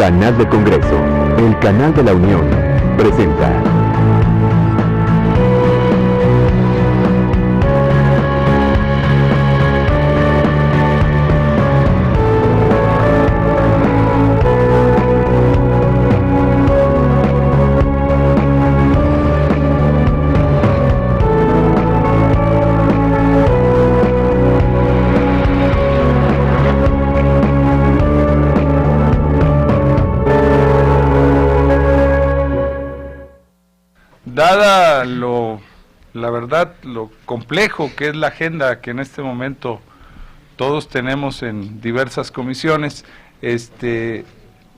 Canal de Congreso, el canal de la Unión, presenta. Dada la verdad, lo complejo que es la agenda que en este momento todos tenemos en diversas comisiones,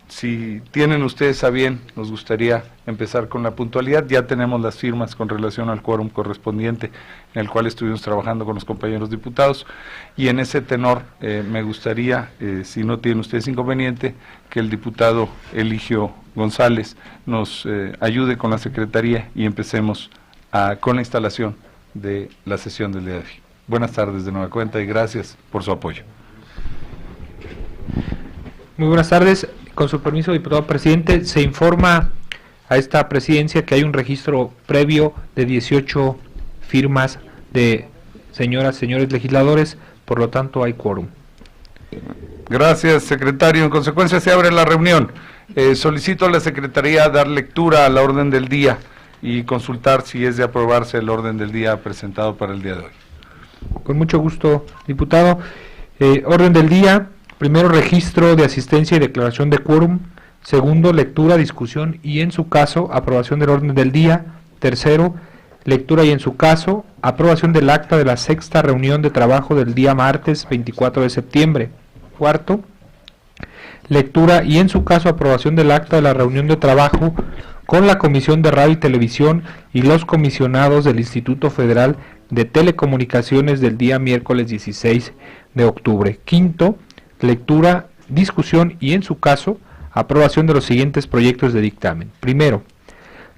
si tienen ustedes a bien, nos gustaría empezar con la puntualidad. Ya tenemos las firmas con relación al quórum correspondiente, en el cual estuvimos trabajando con los compañeros diputados, y en ese tenor me gustaría, si no tienen ustedes inconveniente, que el diputado Eligio González nos ayude con la secretaría y empecemos con la instalación de la sesión del día de hoy. Buenas tardes de nueva cuenta y gracias por su apoyo. Muy buenas tardes. Con su permiso, diputado presidente, se informa a esta presidencia que hay un registro previo de 18 firmas de señoras, señores legisladores, por lo tanto hay quórum. Gracias, secretario. En consecuencia se abre la reunión. Solicito a la secretaría dar lectura a la orden del día y consultar si es de aprobarse el orden del día presentado para el día de hoy. Con mucho gusto, diputado. Orden del día. Primero, registro de asistencia y declaración de quórum. Segundo, lectura, discusión y, en su caso, aprobación del orden del día. Tercero, lectura y, en su caso, aprobación del acta de la sexta reunión de trabajo del día martes 24 de septiembre. Cuarto, lectura y, en su caso, aprobación del acta de la reunión de trabajo con la Comisión de Radio y Televisión y los comisionados del Instituto Federal de Telecomunicaciones del día miércoles 16 de octubre. Quinto, lectura, discusión y, en su caso, aprobación de los siguientes proyectos de dictamen. Primero,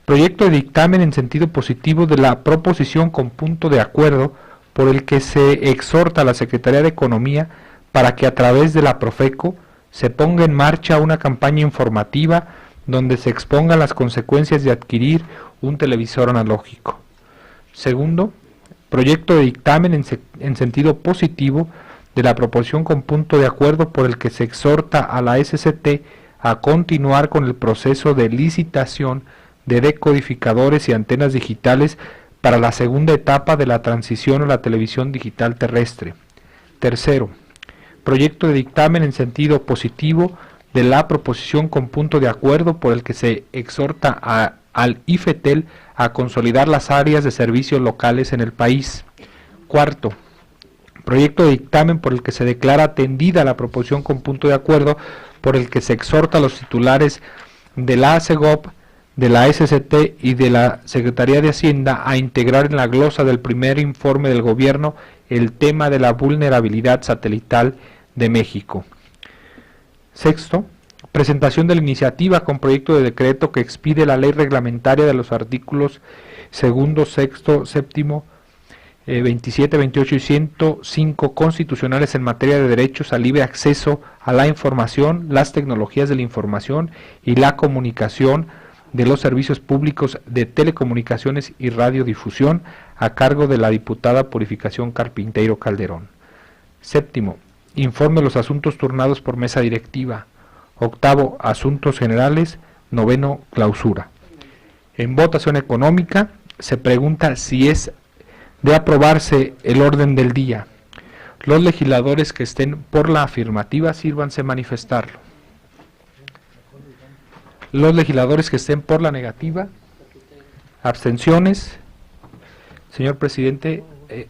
proyecto de dictamen en sentido positivo de la proposición con punto de acuerdo por el que se exhorta a la Secretaría de Economía para que a través de la Profeco se ponga en marcha una campaña informativa donde se expongan las consecuencias de adquirir un televisor analógico. Segundo, proyecto de dictamen en sentido positivo de la proposición con punto de acuerdo por el que se exhorta a la SCT a continuar con el proceso de licitación de decodificadores y antenas digitales para la segunda etapa de la transición a la televisión digital terrestre. Tercero, proyecto de dictamen en sentido positivo de la proposición con punto de acuerdo por el que se exhorta al IFETEL a consolidar las áreas de servicios locales en el país. Cuarto, proyecto de dictamen por el que se declara atendida la proposición con punto de acuerdo por el que se exhorta a los titulares de la ACEGOP, de la SCT y de la Secretaría de Hacienda a integrar en la glosa del primer informe del gobierno el tema de la vulnerabilidad satelital de México. Sexto, presentación de la iniciativa con proyecto de decreto que expide la ley reglamentaria de los artículos segundo, sexto, séptimo, 27, 28 y 105 constitucionales en materia de derechos al libre acceso a la información, las tecnologías de la información y la comunicación de los servicios públicos de telecomunicaciones y radiodifusión a cargo de la diputada Purificación Carpinteiro Calderón. Séptimo, informe de los asuntos turnados por mesa directiva. Octavo, asuntos generales. Noveno, clausura. En votación económica se pregunta si es de aprobarse el orden del día. Los legisladores que estén por la afirmativa, sírvanse manifestarlo. Los legisladores que estén por la negativa, abstenciones. Señor presidente,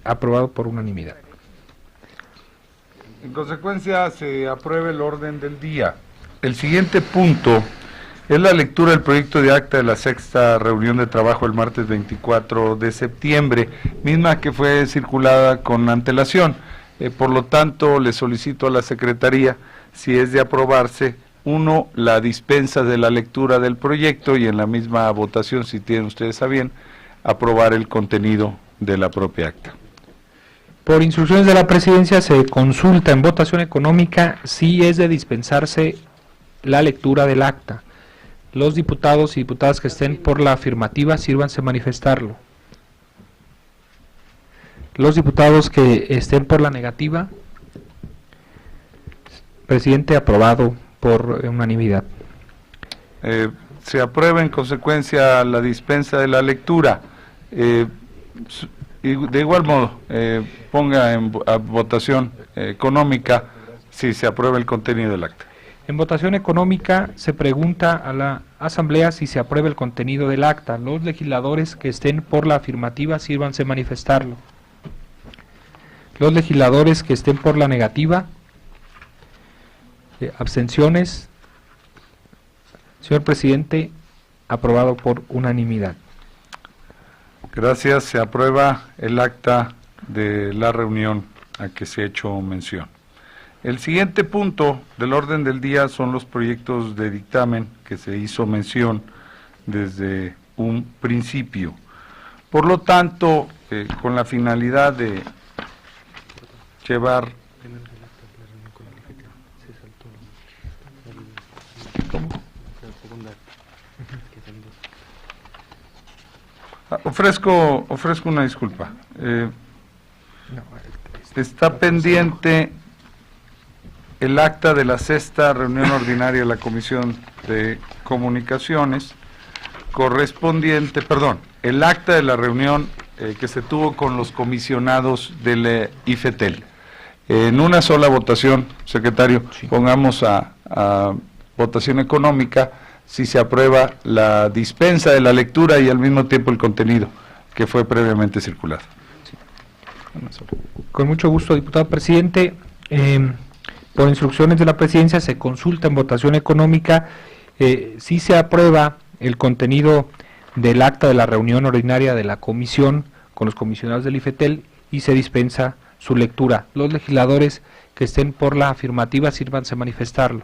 aprobado por unanimidad. En consecuencia, se aprueba el orden del día. El siguiente punto es la lectura del proyecto de acta de la sexta reunión de trabajo el martes 24 de septiembre, misma que fue circulada con antelación. Por lo tanto, le solicito a la Secretaría, si es de aprobarse, uno, la dispensa de la lectura del proyecto y en la misma votación, si tienen ustedes a bien, aprobar el contenido de la propia acta. Por instrucciones de la presidencia se consulta en votación económica si es de dispensarse la lectura del acta. Los diputados y diputadas que estén por la afirmativa, sírvanse manifestarlo. Los diputados que estén por la negativa, presidente, aprobado por unanimidad. Se aprueba en consecuencia la dispensa de la lectura. Y de igual modo, ponga a votación económica si se aprueba el contenido del acta. En votación económica se pregunta a la Asamblea si se aprueba el contenido del acta. Los legisladores que estén por la afirmativa, sírvanse manifestarlo. Los legisladores que estén por la negativa, abstenciones. Señor presidente, aprobado por unanimidad. Gracias, se aprueba el acta de la reunión a que se ha hecho mención. El siguiente punto del orden del día son los proyectos de dictamen que se hizo mención desde un principio. Por lo tanto, con la finalidad de llevar... ¿Cómo? Ofrezco una disculpa. Está pendiente el acta de la sexta reunión ordinaria de la Comisión de Comunicaciones correspondiente, el acta de la reunión que se tuvo con los comisionados del IFETEL. En una sola votación, secretario, sí. Pongamos a votación económica si se aprueba la dispensa de la lectura y al mismo tiempo el contenido que fue previamente circulado. Sí. Con mucho gusto, diputado presidente. Por instrucciones de la presidencia se consulta en votación económica si se aprueba el contenido del acta de la reunión ordinaria de la comisión con los comisionados del IFETEL y se dispensa su lectura. Los legisladores que estén por la afirmativa, sírvanse manifestarlo.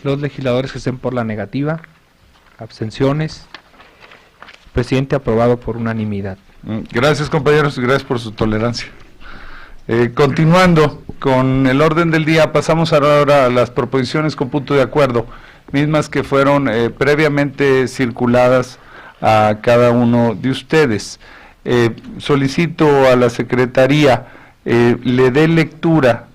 Los legisladores que estén por la negativa, abstenciones. Presidente, aprobado por unanimidad. Gracias, compañeros, y gracias por su tolerancia. Continuando con el orden del día, pasamos ahora a las proposiciones con punto de acuerdo, mismas que fueron previamente circuladas a cada uno de ustedes. Solicito a la Secretaría le dé lectura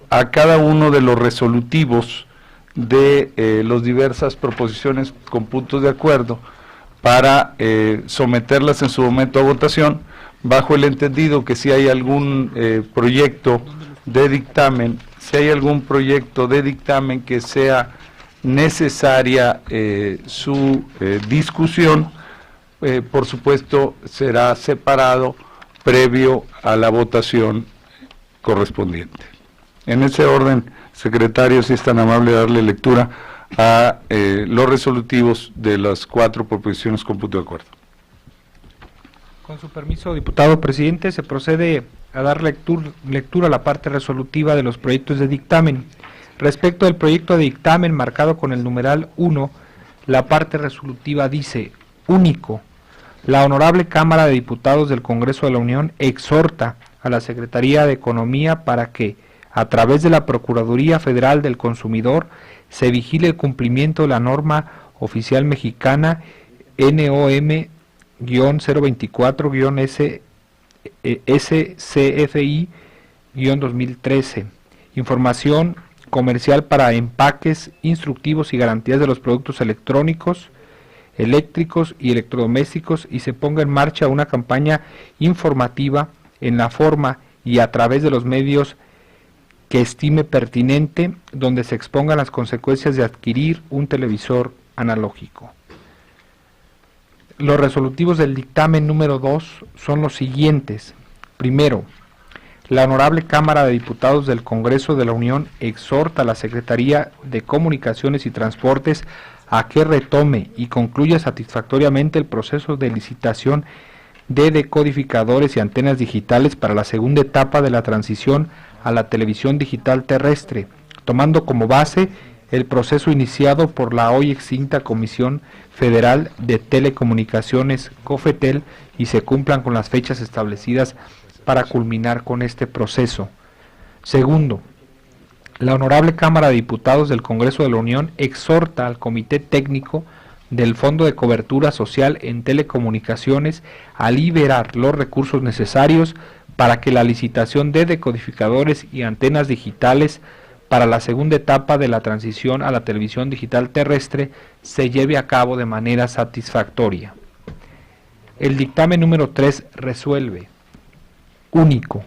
a cada uno de los resolutivos de las diversas proposiciones con puntos de acuerdo para someterlas en su momento a votación, bajo el entendido que si hay algún proyecto de dictamen, que sea necesaria su discusión, por supuesto será separado previo a la votación correspondiente. En ese orden, secretario, si es tan amable de darle lectura a los resolutivos de las 4 proposiciones con punto de acuerdo. Con su permiso, diputado presidente, se procede a dar lectura a la parte resolutiva de los proyectos de dictamen. Respecto al proyecto de dictamen marcado con el numeral 1, la parte resolutiva dice: único. La Honorable Cámara de Diputados del Congreso de la Unión exhorta a la Secretaría de Economía para que, a través de la Procuraduría Federal del Consumidor, se vigile el cumplimiento de la norma oficial mexicana NOM-024-SCFI-2013, información comercial para empaques, instructivos y garantías de los productos electrónicos, eléctricos y electrodomésticos, y se ponga en marcha una campaña informativa en la forma y a través de los medios que estime pertinente, donde se expongan las consecuencias de adquirir un televisor analógico. Los resolutivos del dictamen número 2 son los siguientes. Primero, la Honorable Cámara de Diputados del Congreso de la Unión exhorta a la Secretaría de Comunicaciones y Transportes a que retome y concluya satisfactoriamente el proceso de licitación de decodificadores y antenas digitales para la segunda etapa de la transición a la televisión digital terrestre, tomando como base el proceso iniciado por la hoy extinta Comisión Federal de Telecomunicaciones, COFETEL, y se cumplan con las fechas establecidas para culminar con este proceso. Segundo, La Honorable Cámara de Diputados del Congreso de la Unión exhorta al Comité Técnico del Fondo de Cobertura Social en Telecomunicaciones a liberar los recursos necesarios para que la licitación de decodificadores y antenas digitales para la segunda etapa de la transición a la televisión digital terrestre se lleve a cabo de manera satisfactoria. El dictamen número 3 resuelve. Único.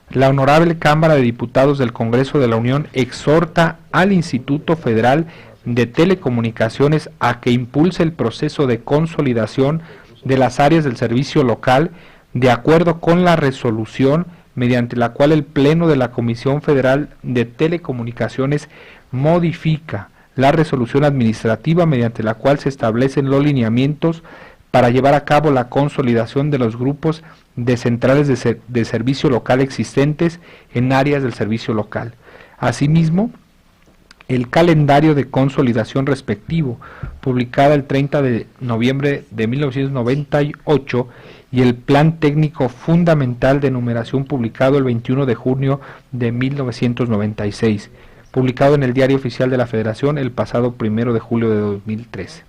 La Honorable Cámara de Diputados del Congreso de la Unión exhorta al Instituto Federal de Telecomunicaciones a que impulse el proceso de consolidación de las áreas del servicio local de acuerdo con la resolución mediante la cual el Pleno de la Comisión Federal de Telecomunicaciones modifica la resolución administrativa mediante la cual se establecen los lineamientos para llevar a cabo la consolidación de los grupos de centrales de servicio local existentes en áreas del servicio local. Asimismo, el calendario de consolidación respectivo, publicada el 30 de noviembre de 1998, y el Plan Técnico Fundamental de Numeración, publicado el 21 de junio de 1996, publicado en el Diario Oficial de la Federación el pasado 1 de julio de 2013.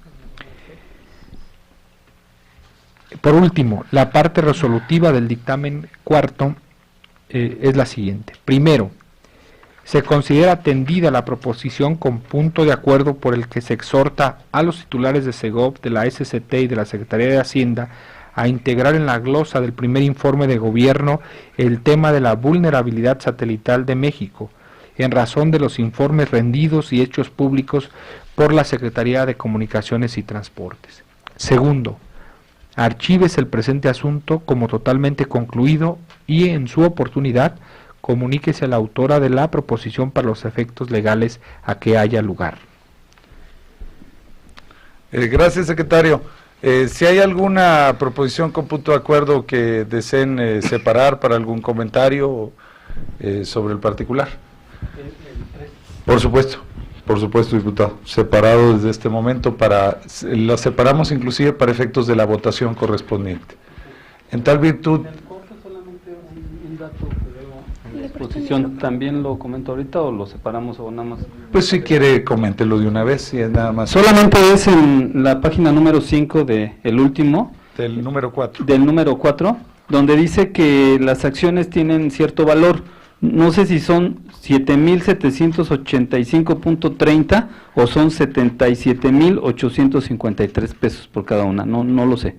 Por último, la parte resolutiva del dictamen cuarto es la siguiente. Primero, se considera atendida la proposición con punto de acuerdo por el que se exhorta a los titulares de Segov, de la SCT y de la Secretaría de Hacienda a integrar en la glosa del primer informe de gobierno el tema de la vulnerabilidad satelital de México, en razón de los informes rendidos y hechos públicos por la Secretaría de Comunicaciones y Transportes. Segundo, archívese el presente asunto como totalmente concluido y, en su oportunidad, comuníquese a la autora de la proposición para los efectos legales a que haya lugar. Gracias, secretario. Si hay alguna proposición con punto de acuerdo que deseen separar para algún comentario sobre el particular. Por supuesto, diputado. Separado desde este momento la separamos inclusive para efectos de la votación correspondiente. En tal virtud. Solamente un dato que veo en la exposición, ¿también lo comento ahorita o lo separamos o nada más? Pues si quiere, coméntelo de una vez, y es nada más. Solamente es en la página número 5 de el último. Del número 4. Del número 4, donde dice que las acciones tienen cierto valor. No sé si son 7,785.30 o son 77,853 pesos por cada una. No lo sé.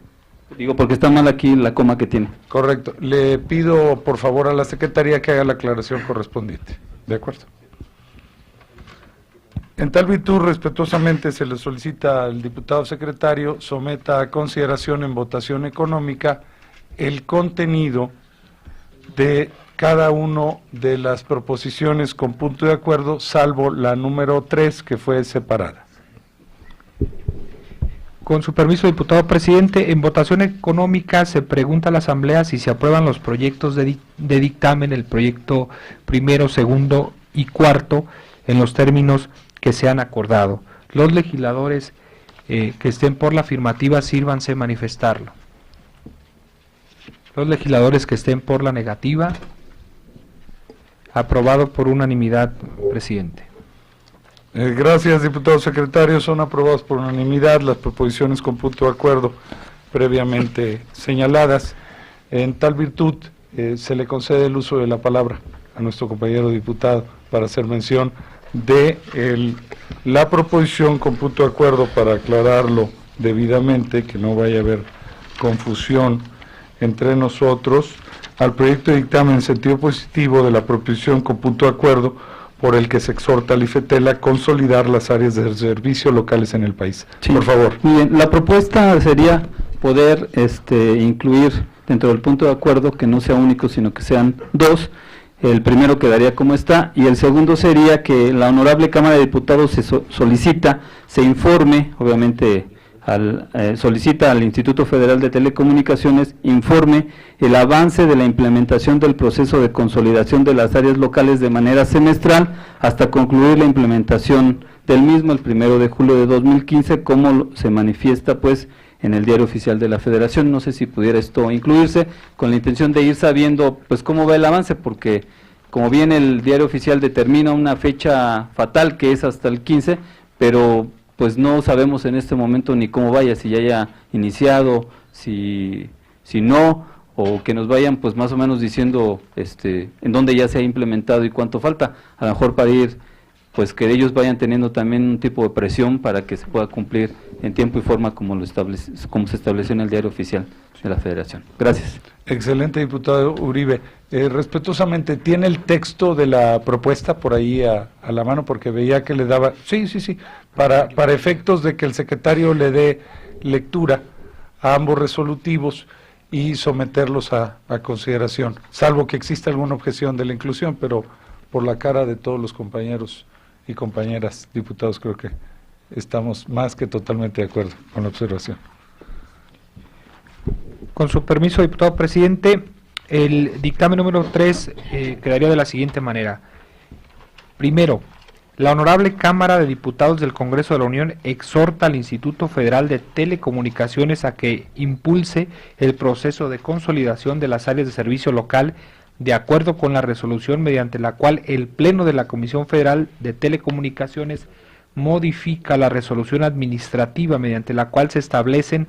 Digo, porque está mal aquí la coma que tiene. Correcto. Le pido, por favor, a la Secretaría que haga la aclaración correspondiente. ¿De acuerdo? En tal virtud, respetuosamente se le solicita al diputado secretario someta a consideración en votación económica el contenido de cada uno de las proposiciones con punto de acuerdo, salvo la número 3, que fue separada. Con su permiso, diputado presidente, en votación económica se pregunta a la Asamblea si se aprueban los proyectos de dictamen, el proyecto primero, segundo y cuarto, en los términos que se han acordado. Los legisladores que estén por la afirmativa, sírvanse manifestarlo. Los legisladores que estén por la negativa, aprobado por unanimidad, presidente. Gracias, diputado secretario. Son aprobadas por unanimidad las proposiciones con punto de acuerdo previamente señaladas. En tal virtud, se le concede el uso de la palabra a nuestro compañero diputado para hacer mención de la proposición con punto de acuerdo, para aclararlo debidamente, que no vaya a haber confusión entre nosotros, al proyecto de dictamen en sentido positivo de la proposición con punto de acuerdo por el que se exhorta al IFETEL a consolidar las áreas de servicio locales en el país. Sí. Por favor. Bien, la propuesta sería poder incluir dentro del punto de acuerdo que no sea único, sino que sean dos. El primero quedaría como está, y el segundo sería que la Honorable Cámara de Diputados se informe, obviamente solicita al Instituto Federal de Telecomunicaciones, informe el avance de la implementación del proceso de consolidación de las áreas locales de manera semestral hasta concluir la implementación del mismo el 1 de julio de 2015, como se manifiesta pues en el Diario Oficial de la Federación. No sé si pudiera esto incluirse con la intención de ir sabiendo pues cómo va el avance, porque como bien el diario oficial determina una fecha fatal que es hasta el 15, pero pues no sabemos en este momento ni cómo vaya, si ya haya iniciado, si no, o que nos vayan pues más o menos diciendo en dónde ya se ha implementado y cuánto falta, a lo mejor para ir, pues que ellos vayan teniendo también un tipo de presión para que se pueda cumplir en tiempo y forma como se estableció en el diario oficial de la Federación. Gracias. Excelente, diputado Uribe. Respetuosamente, ¿tiene el texto de la propuesta por ahí a la mano? Porque veía que le daba... Sí, para efectos de que el secretario le dé lectura a ambos resolutivos y someterlos a consideración, salvo que exista alguna objeción de la inclusión, pero por la cara de todos los compañeros y compañeras diputados creo que estamos más que totalmente de acuerdo con la observación. Con su permiso, diputado presidente, el dictamen número 3 quedaría de la siguiente manera. Primero, la Honorable Cámara de Diputados del Congreso de la Unión exhorta al Instituto Federal de Telecomunicaciones a que impulse el proceso de consolidación de las áreas de servicio local de acuerdo con la resolución mediante la cual el Pleno de la Comisión Federal de Telecomunicaciones modifica la resolución administrativa mediante la cual se establecen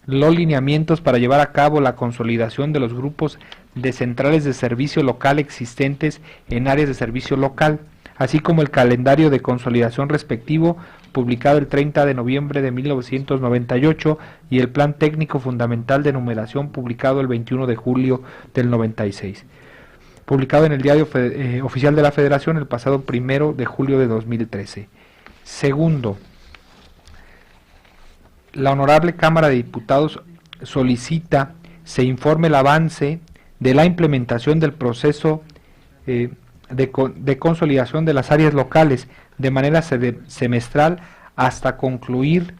los lineamientos para llevar a cabo la consolidación de los grupos de centrales de servicio local existentes en áreas de servicio local, así como el calendario de consolidación respectivo publicado el 30 de noviembre de 1998 y el plan técnico fundamental de numeración publicado el 21 de julio del 96, publicado en el diario oficial de la Federación el pasado 1 de julio de 2013. Segundo, la Honorable Cámara de Diputados solicita se informe el avance de la implementación del proceso de consolidación de las áreas locales de manera semestral hasta concluir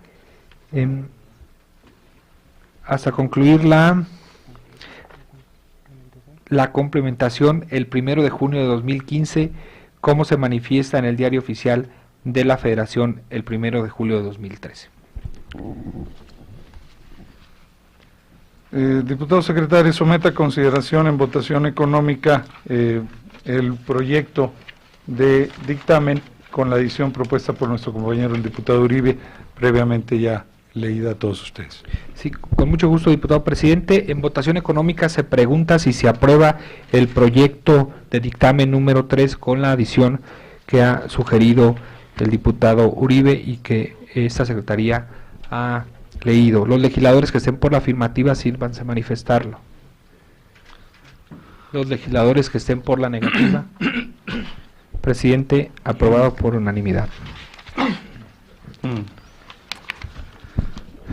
la complementación el 1 de junio de 2015, como se manifiesta en el diario oficial de la Federación el 1 de julio de 2013. Diputado secretario, someta a consideración en votación económica el proyecto de dictamen con la edición propuesta por nuestro compañero el diputado Uribe, previamente ya leída a todos ustedes. Sí, con mucho gusto, diputado presidente. En votación económica se pregunta si se aprueba el proyecto de dictamen número 3 con la adición que ha sugerido el diputado Uribe y que esta secretaría ha leído. Los legisladores que estén por la afirmativa sírvanse a manifestarlo. Los legisladores que estén por la negativa. Presidente, aprobado por unanimidad.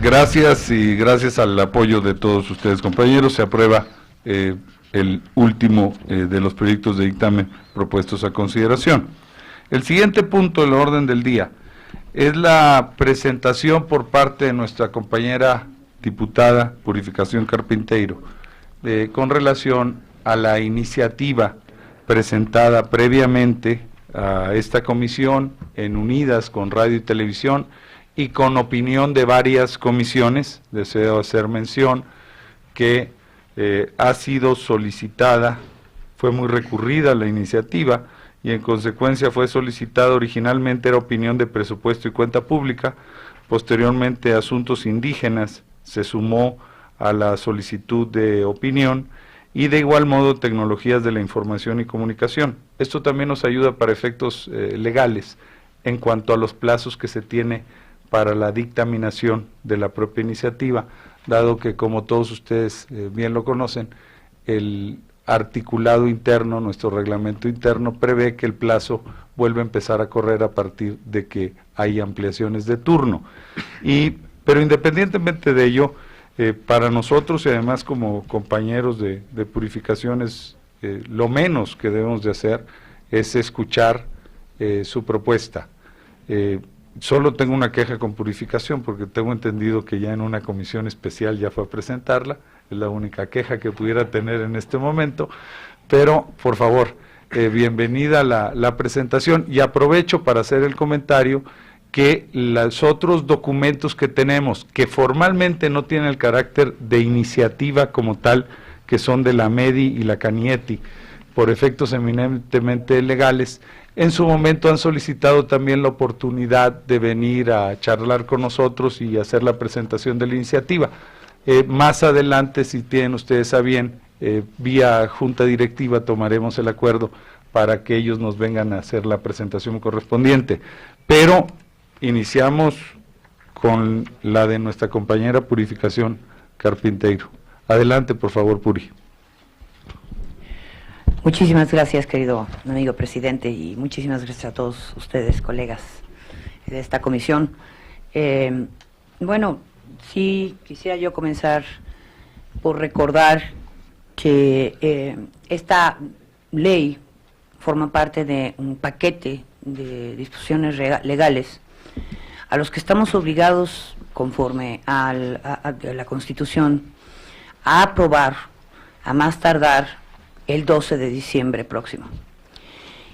Gracias y gracias al apoyo de todos ustedes, compañeros, se aprueba el último de los proyectos de dictamen propuestos a consideración. El siguiente punto del orden del día es la presentación por parte de nuestra compañera diputada Purificación Carpinteiro con relación a la iniciativa presentada previamente a esta comisión en Unidas con Radio y Televisión y con opinión de varias comisiones. Deseo hacer mención que ha sido solicitada, fue muy recurrida la iniciativa y en consecuencia fue solicitada originalmente era opinión de presupuesto y cuenta pública, posteriormente asuntos indígenas se sumó a la solicitud de opinión y de igual modo tecnologías de la información y comunicación. Esto también nos ayuda para efectos legales en cuanto a los plazos que se tiene para la dictaminación de la propia iniciativa, dado que como todos ustedes bien lo conocen, el articulado interno, nuestro reglamento interno, prevé que el plazo vuelve a empezar a correr a partir de que hay ampliaciones de turno. Pero independientemente de ello, para nosotros y además como compañeros de purificaciones, lo menos que debemos de hacer es escuchar su propuesta. Solo tengo una queja con Purificación porque tengo entendido que ya en una comisión especial ya fue a presentarla, es la única queja que pudiera tener en este momento, pero por favor, bienvenida la presentación y aprovecho para hacer el comentario que los otros documentos que tenemos, que formalmente no tienen el carácter de iniciativa como tal, que son de la MEDI y la CANIETI, por efectos eminentemente legales, en su momento han solicitado también la oportunidad de venir a charlar con nosotros y hacer la presentación de la iniciativa. Más adelante, si tienen ustedes a bien, vía junta directiva tomaremos el acuerdo para que ellos nos vengan a hacer la presentación correspondiente. Pero iniciamos con la de nuestra compañera Purificación Carpinteiro. Adelante, por favor, Puri. Muchísimas gracias, querido amigo presidente, y muchísimas gracias a todos ustedes, colegas de esta comisión. Bueno, sí quisiera yo comenzar por recordar que esta ley forma parte de un paquete de disposiciones legales a los que estamos obligados, conforme a la Constitución, a aprobar a más tardar el 12 de diciembre próximo.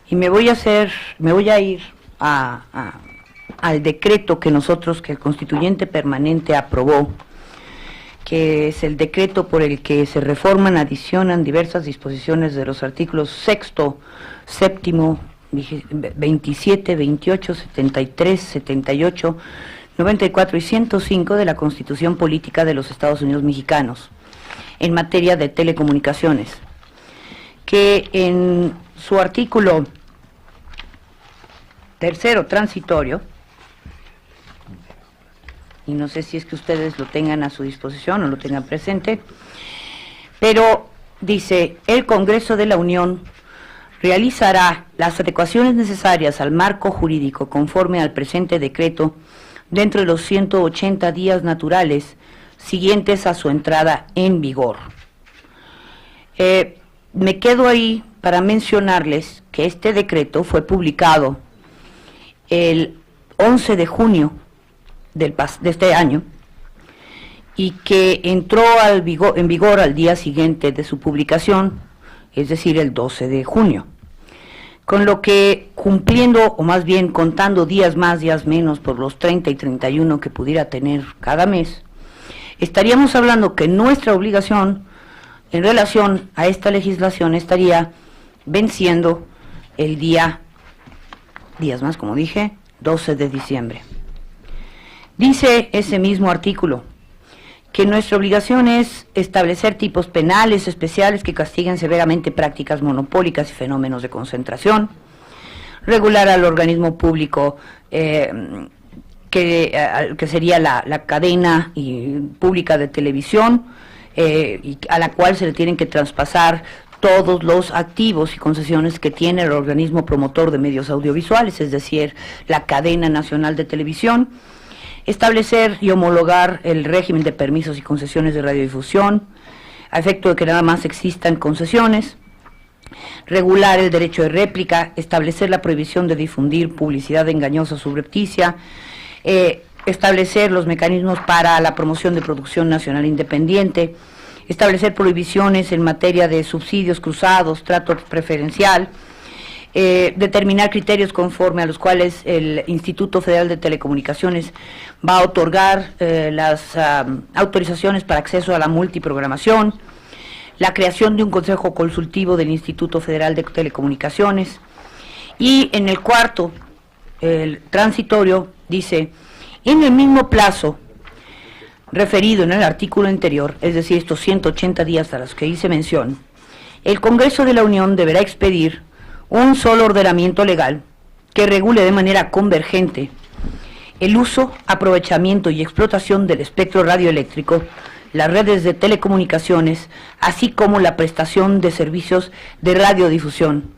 Y me voy a ir al decreto que el constituyente permanente aprobó, que es el decreto por el que se reforman, adicionan diversas disposiciones de los artículos 6º, 7º, 27, 28, 73, 78, 94 y 105 de la Constitución Política de los Estados Unidos Mexicanos, en materia de telecomunicaciones, que en su artículo 3º transitorio, y no sé si es que ustedes lo tengan a su disposición o lo tengan presente, pero dice: el Congreso de la Unión realizará las adecuaciones necesarias al marco jurídico conforme al presente decreto dentro de los 180 días naturales siguientes a su entrada en vigor. Me quedo ahí para mencionarles que este decreto fue publicado el 11 de junio de este año y que entró en vigor al día siguiente de su publicación, es decir, el 12 de junio. Con lo que, cumpliendo, o más bien contando días más, días menos, por los 30 y 31 que pudiera tener cada mes, estaríamos hablando que nuestra obligación en relación a esta legislación estaría venciendo el días más, como dije, 12 de diciembre. Dice ese mismo artículo que nuestra obligación es establecer tipos penales especiales que castiguen severamente prácticas monopólicas y fenómenos de concentración, regular al organismo público que sería la cadena pública de televisión, y a la cual se le tienen que traspasar todos los activos y concesiones que tiene el organismo promotor de medios audiovisuales, es decir, la cadena nacional de televisión, establecer y homologar el régimen de permisos y concesiones de radiodifusión, a efecto de que nada más existan concesiones, regular el derecho de réplica, establecer la prohibición de difundir publicidad engañosa o subrepticia, establecer los mecanismos para la promoción de producción nacional independiente, establecer prohibiciones en materia de subsidios cruzados, trato preferencial, determinar criterios conforme a los cuales el Instituto Federal de Telecomunicaciones va a otorgar las autorizaciones para acceso a la multiprogramación, la creación de un consejo consultivo del Instituto Federal de Telecomunicaciones, y en el cuarto, el transitorio, dice: en el mismo plazo referido en el artículo anterior, es decir, estos 180 días a los que hice mención, el Congreso de la Unión deberá expedir un solo ordenamiento legal que regule de manera convergente el uso, aprovechamiento y explotación del espectro radioeléctrico, las redes de telecomunicaciones, así como la prestación de servicios de radiodifusión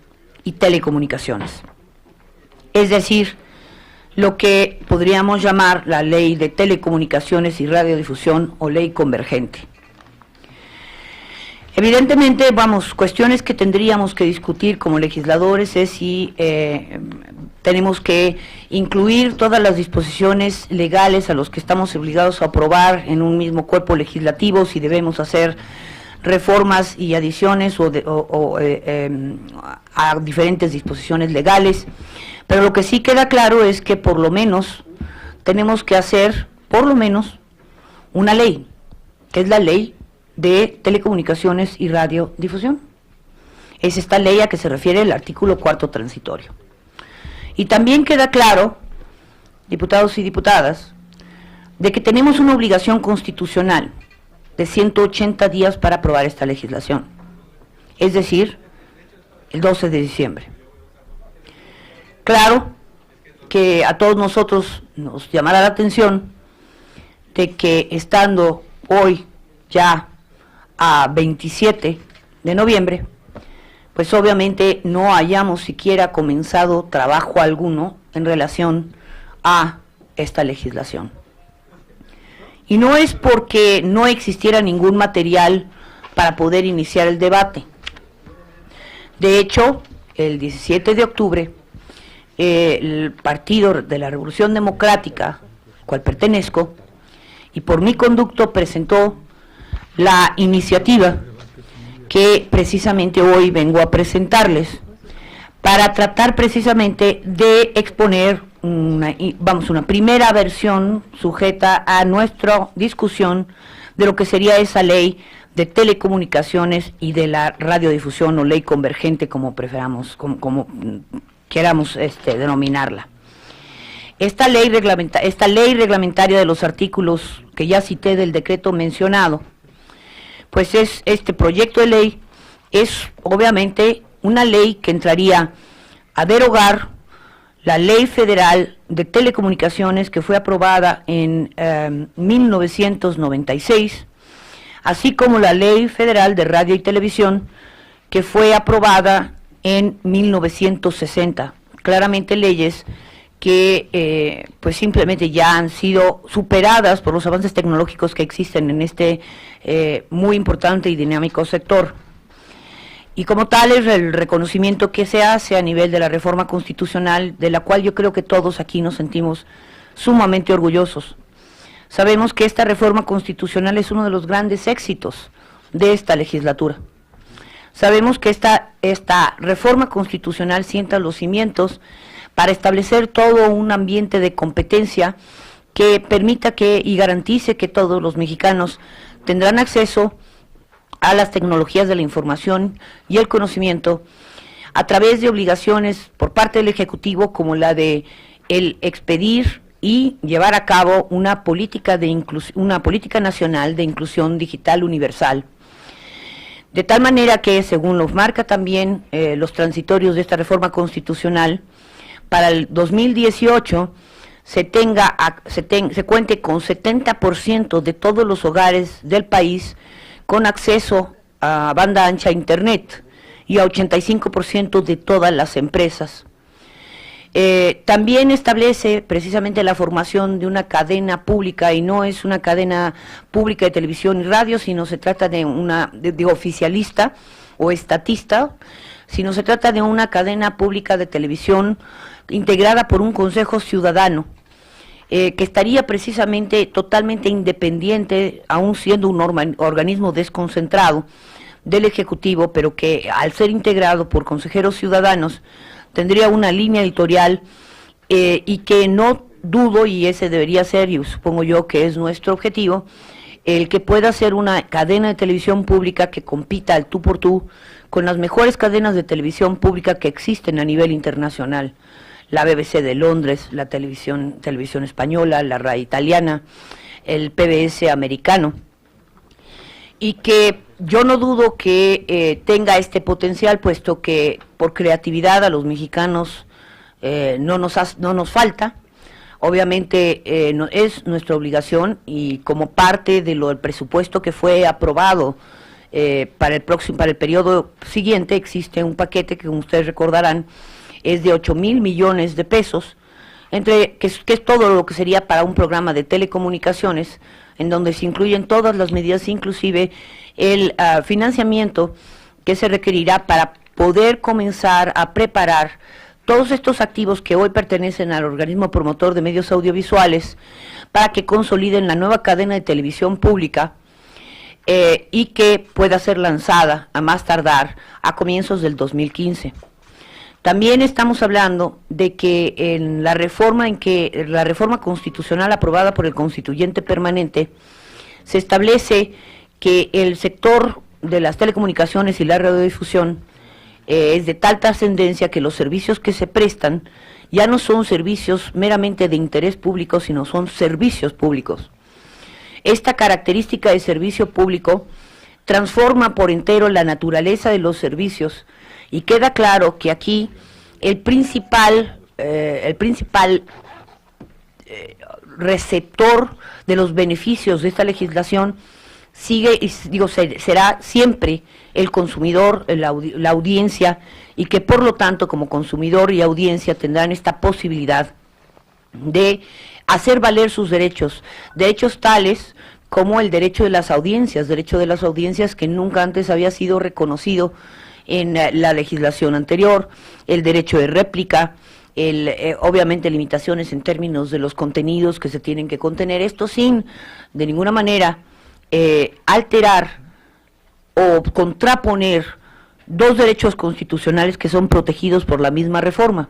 y telecomunicaciones. Es decir, lo que podríamos llamar la Ley de Telecomunicaciones y Radiodifusión o Ley Convergente. Evidentemente, cuestiones que tendríamos que discutir como legisladores es si tenemos que incluir todas las disposiciones legales a los que estamos obligados a aprobar en un mismo cuerpo legislativo, si debemos hacer reformas y adiciones a diferentes disposiciones legales. Pero lo que sí queda claro es que por lo menos tenemos que hacer, por lo menos, una ley, que es la Ley de Telecomunicaciones y Radiodifusión. Es esta ley a que se refiere el artículo 4º transitorio. Y también queda claro, diputados y diputadas, de que tenemos una obligación constitucional de 180 días para aprobar esta legislación, es decir, el 12 de diciembre. Claro que a todos nosotros nos llamará la atención de que estando hoy ya a 27 de noviembre, pues obviamente no hayamos siquiera comenzado trabajo alguno en relación a esta legislación. Y no es porque no existiera ningún material para poder iniciar el debate. De hecho, el 17 de octubre, el Partido de la Revolución Democrática, al cual pertenezco, y por mi conducto presentó la iniciativa que precisamente hoy vengo a presentarles, para tratar precisamente de exponer una primera versión sujeta a nuestra discusión de lo que sería esa ley de telecomunicaciones y de la radiodifusión, o ley convergente, como preferamos, como queramos denominarla. Esta ley reglamentaria de los artículos que ya cité del decreto mencionado, pues este proyecto de ley es obviamente una ley que entraría a derogar la Ley Federal de Telecomunicaciones, que fue aprobada en 1996, así como la Ley Federal de Radio y Televisión, que fue aprobada en 1960. Claramente leyes que pues simplemente ya han sido superadas por los avances tecnológicos que existen en este muy importante y dinámico sector. Y como tal es el reconocimiento que se hace a nivel de la reforma constitucional, de la cual yo creo que todos aquí nos sentimos sumamente orgullosos. Sabemos que esta reforma constitucional es uno de los grandes éxitos de esta legislatura. Sabemos que esta reforma constitucional sienta los cimientos para establecer todo un ambiente de competencia que permita y garantice que todos los mexicanos tendrán acceso a las tecnologías de la información y el conocimiento a través de obligaciones por parte del Ejecutivo, como la de el expedir y llevar a cabo una política nacional de inclusión digital universal. De tal manera que, según lo marca también los transitorios de esta reforma constitucional, para el 2018 se cuente con 70% de todos los hogares del país con acceso a banda ancha a Internet, y a 85% de todas las empresas. También establece precisamente la formación de una cadena pública, y no es una cadena pública de televisión y radio, sino se trata de oficialista o estatista, sino se trata de una cadena pública de televisión integrada por un consejo ciudadano, que estaría precisamente totalmente independiente, aún siendo un organismo desconcentrado del Ejecutivo, pero que al ser integrado por consejeros ciudadanos tendría una línea editorial y que no dudo, y ese debería ser, y supongo yo que es nuestro objetivo, el que pueda ser una cadena de televisión pública que compita al tú por tú con las mejores cadenas de televisión pública que existen a nivel internacional. La BBC de Londres, la televisión española, la RAI italiana, el PBS americano, y que yo no dudo que tenga este potencial, puesto que por creatividad a los mexicanos no nos falta. Obviamente es nuestra obligación, y como parte del presupuesto que fue aprobado para el periodo siguiente, existe un paquete que, como ustedes recordarán, es de 8,000 millones de pesos, que es todo lo que sería para un programa de telecomunicaciones, en donde se incluyen todas las medidas, inclusive el financiamiento que se requerirá para poder comenzar a preparar todos estos activos que hoy pertenecen al organismo promotor de medios audiovisuales, para que consoliden la nueva cadena de televisión pública y que pueda ser lanzada a más tardar a comienzos del 2015. También estamos hablando de que en la reforma constitucional aprobada por el Constituyente Permanente se establece que el sector de las telecomunicaciones y la radiodifusión es de tal trascendencia que los servicios que se prestan ya no son servicios meramente de interés público, sino son servicios públicos. Esta característica de servicio público transforma por entero la naturaleza de los servicios y queda claro que aquí el principal receptor de los beneficios de esta legislación será siempre el consumidor, la audiencia, y que por lo tanto como consumidor y audiencia tendrán esta posibilidad de hacer valer sus derechos tales como el derecho de las audiencias que nunca antes había sido reconocido en la legislación anterior, el derecho de réplica, obviamente limitaciones en términos de los contenidos que se tienen que contener, esto sin de ninguna manera alterar o contraponer dos derechos constitucionales que son protegidos por la misma reforma.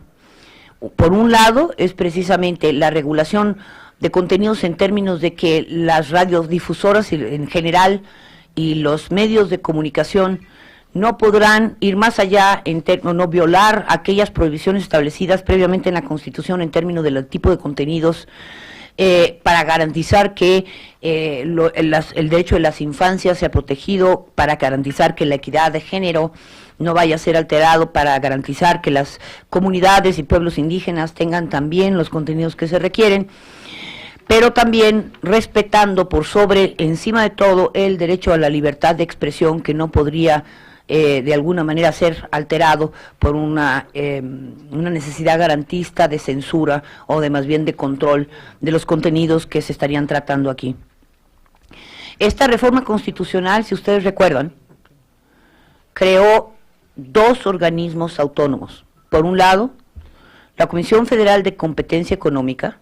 Por un lado es precisamente la regulación de contenidos en términos de que las radiodifusoras en general y los medios de comunicación no podrán ir más allá, no violar aquellas prohibiciones establecidas previamente en la Constitución en términos del tipo de contenidos, para garantizar que el derecho de las infancias sea protegido, para garantizar que la equidad de género no vaya a ser alterado, para garantizar que las comunidades y pueblos indígenas tengan también los contenidos que se requieren, pero también respetando por sobre, encima de todo, el derecho a la libertad de expresión, que no podría de alguna manera ser alterado por una necesidad garantista de censura o de más bien de control de los contenidos que se estarían tratando aquí. Esta reforma constitucional, si ustedes recuerdan, creó dos organismos autónomos. Por un lado, la Comisión Federal de Competencia Económica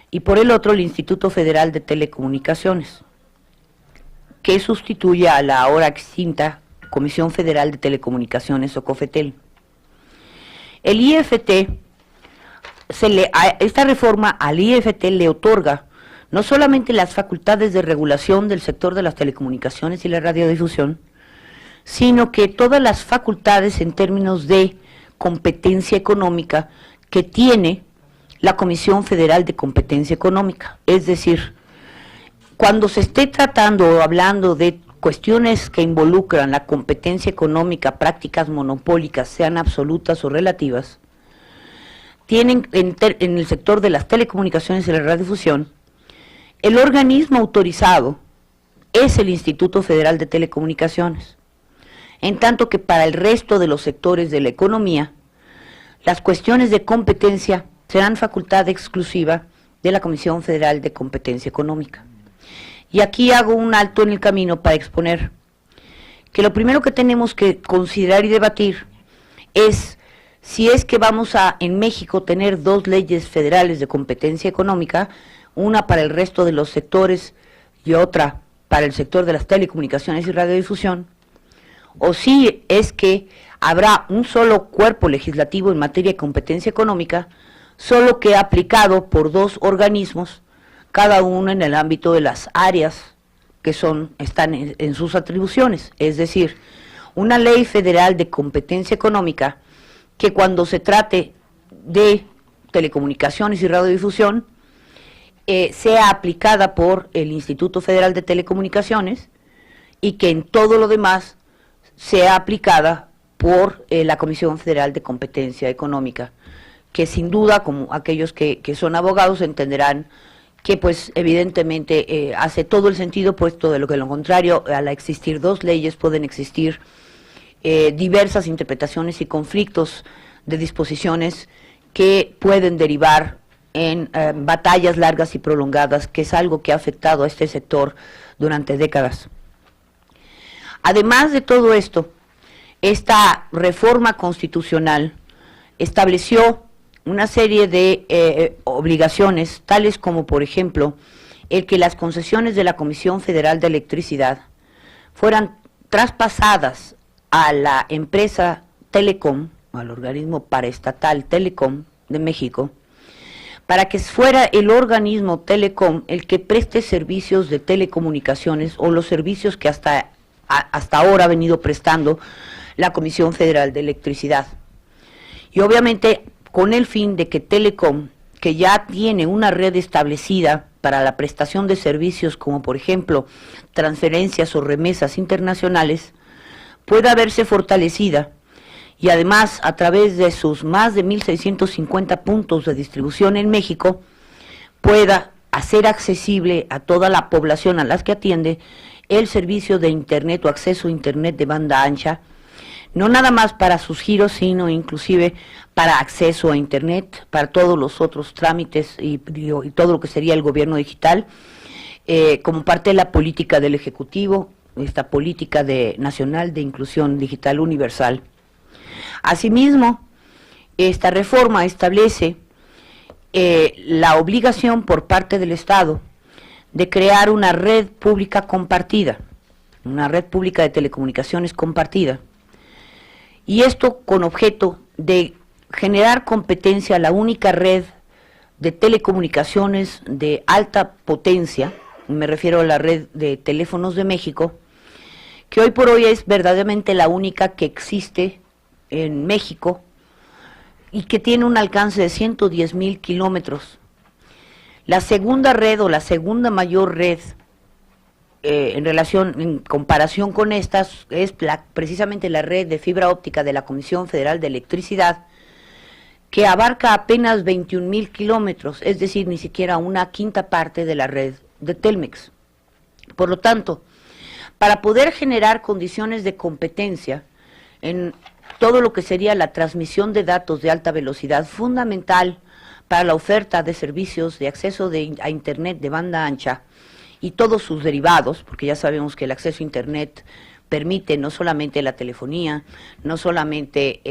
y por el otro, el Instituto Federal de Telecomunicaciones, que sustituye a la ahora extinta Comisión Federal de Telecomunicaciones o COFETEL. El IFT, esta reforma al IFT le otorga no solamente las facultades de regulación del sector de las telecomunicaciones y la radiodifusión, sino que todas las facultades en términos de competencia económica que tiene la Comisión Federal de Competencia Económica. Es decir, cuando se esté tratando o hablando de cuestiones que involucran la competencia económica, prácticas monopólicas, sean absolutas o relativas, tienen en el sector de las telecomunicaciones y la radiodifusión, el organismo autorizado es el Instituto Federal de Telecomunicaciones, en tanto que para el resto de los sectores de la economía, las cuestiones de competencia serán facultad exclusiva de la Comisión Federal de Competencia Económica. Y aquí hago un alto en el camino para exponer que lo primero que tenemos que considerar y debatir es si es que vamos a, en México, tener dos leyes federales de competencia económica, una para el resto de los sectores y otra para el sector de las telecomunicaciones y radiodifusión, o si es que habrá un solo cuerpo legislativo en materia de competencia económica, solo que aplicado por dos organismos, cada uno en el ámbito de las áreas que están en sus atribuciones, es decir, una ley federal de competencia económica que cuando se trate de telecomunicaciones y radiodifusión sea aplicada por el Instituto Federal de Telecomunicaciones y que en todo lo demás sea aplicada por la Comisión Federal de Competencia Económica, que sin duda, como aquellos que son abogados entenderán, que pues evidentemente hace todo el sentido, puesto de lo contrario, al existir dos leyes pueden existir diversas interpretaciones y conflictos de disposiciones que pueden derivar en batallas largas y prolongadas, que es algo que ha afectado a este sector durante décadas. Además de todo esto, esta reforma constitucional estableció una serie de obligaciones, tales como, por ejemplo, el que las concesiones de la Comisión Federal de Electricidad fueran traspasadas a la empresa Telecom, al organismo paraestatal Telecom de México, para que fuera el organismo Telecom el que preste servicios de telecomunicaciones o los servicios que hasta ahora ha venido prestando la Comisión Federal de Electricidad. Y obviamente con el fin de que Telecom, que ya tiene una red establecida para la prestación de servicios como por ejemplo transferencias o remesas internacionales, pueda verse fortalecida y además a través de sus más de 1.650 puntos de distribución en México pueda hacer accesible a toda la población a las que atiende el servicio de Internet o acceso a Internet de banda ancha, no nada más para sus giros, sino inclusive para acceso a Internet, para todos los otros trámites y todo lo que sería el gobierno digital, como parte de la política del Ejecutivo, esta política nacional de inclusión digital universal. Asimismo, esta reforma establece la obligación por parte del Estado de crear una red pública compartida, una red pública de telecomunicaciones compartida, y esto con objeto de generar competencia a la única red de telecomunicaciones de alta potencia, me refiero a la red de teléfonos de México, que hoy por hoy es verdaderamente la única que existe en México y que tiene un alcance de 110,000 kilómetros. La segunda red o la segunda mayor red en comparación con estas es precisamente la red de fibra óptica de la Comisión Federal de Electricidad, que abarca apenas 21,000 kilómetros, es decir, ni siquiera una quinta parte de la red de Telmex. Por lo tanto, para poder generar condiciones de competencia en todo lo que sería la transmisión de datos de alta velocidad, fundamental para la oferta de servicios de acceso a Internet de banda ancha y todos sus derivados, porque ya sabemos que el acceso a Internet permite no solamente la telefonía, no solamente